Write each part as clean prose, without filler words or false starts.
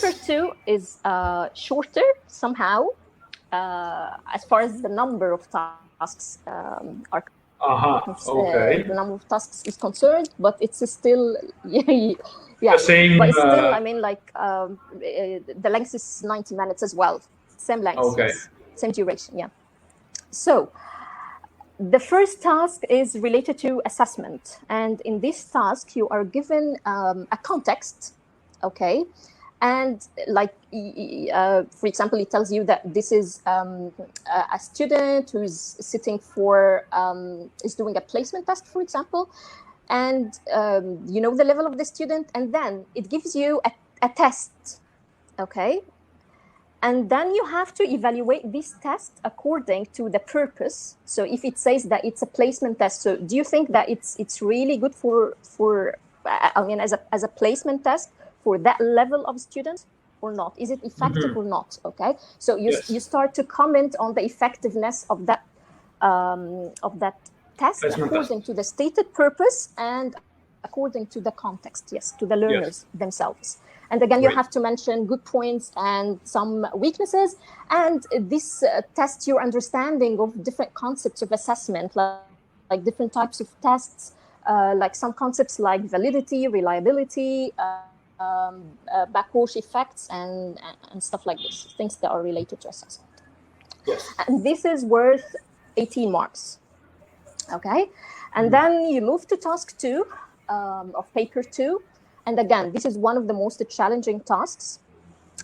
Paper 2 is shorter somehow, as far as the number of tasks are Okay. the number of tasks is concerned, but it's still yeah. The same. But it's still, I mean, like the length is 90 minutes as well. Same length, Okay. yes. Same duration, yeah. So the first task is related to assessment, and in this task you are given a context, okay, and like for example, it tells you that this is a student who's sitting for is doing a placement test, for example, and you know the level of the student, and then it gives you a test, okay, and then you have to evaluate this test according to the purpose. So if it says that it's a placement test, so do you think that it's really good for I mean as a placement test for that level of students or not? Is it effective or not? Okay, so you start to comment on the effectiveness of that test Placement according to the stated purpose and according to the context, yes, to the learners themselves. And again, you have to mention good points and some weaknesses. And this tests your understanding of different concepts of assessment, like different types of tests, like some concepts like validity, reliability, backwash effects, and stuff like this, things that are related to assessment. Yes. And this is worth 18 marks. Okay. And then you move to task 2 of paper 2. And again, this is one of the most challenging tasks.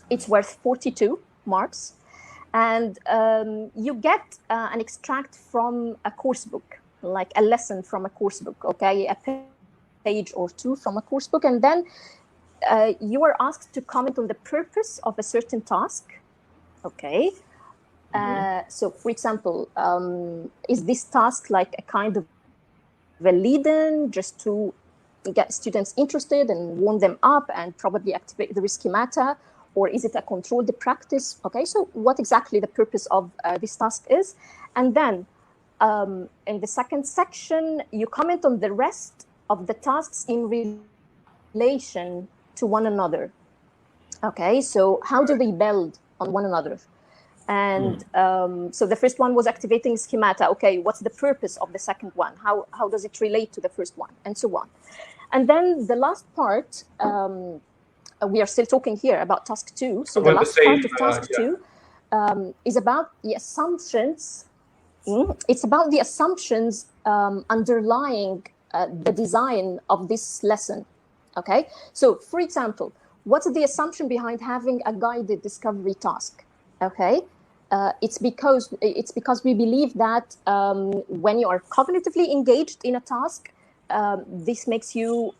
It's worth 42 marks. And you get an extract from a course book, like a lesson from a course book, okay, a page or two from a course book. And then you are asked to comment on the purpose of a certain task, okay. So, for example, is this task like a kind of a lead-in just to get students interested and warm them up and probably activate the schemata, or is it a controlled practice? Okay, so what exactly the purpose of this task is. And then in the second section, you comment on the rest of the tasks in relation to one another. Okay, so how do they build on one another? And so the first one was activating schemata. Okay, what's the purpose of the second one? How does it relate to the first one? And so on. And then the last part, we are still talking here about task 2. So the last part of task 2 is about the assumptions. It's about the assumptions underlying the design of this lesson. Okay, so for example, what's the assumption behind having a guided discovery task? Okay, it's because we believe that when you are cognitively engaged in a task, this makes you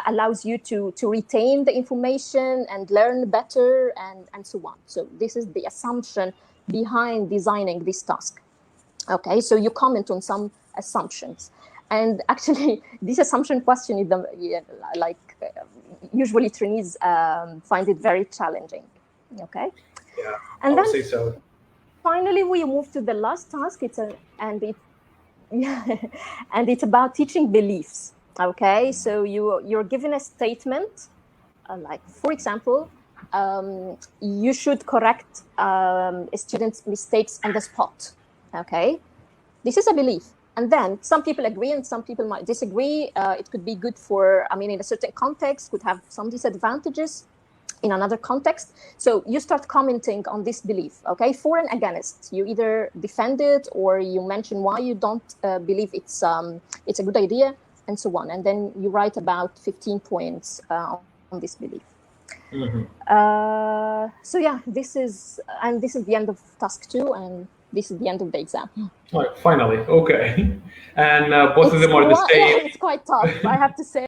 allows you to retain the information and learn better and so on. So this is the assumption behind designing this task. Okay, so you comment on some assumptions, and actually this assumption question is usually trainees find it very challenging. Okay. Yeah, and I would then say so. Finally, we move to the last task. And it's about teaching beliefs. Okay, so you're given a statement, like for example, you should correct a student's mistakes on the spot. Okay, this is a belief. And then some people agree and some people might disagree. It could be good for, I mean, in a certain context, could have some disadvantages in another context. So you start commenting on this belief, okay, for and against. You either defend it or you mention why you don't believe it's a good idea, and so on. And then you write about 15 points on this belief. So yeah, this is the end of task 2, and this is the end of the exam. Right, finally, okay. And both of them are the same. Yeah, it's quite tough, I have to say.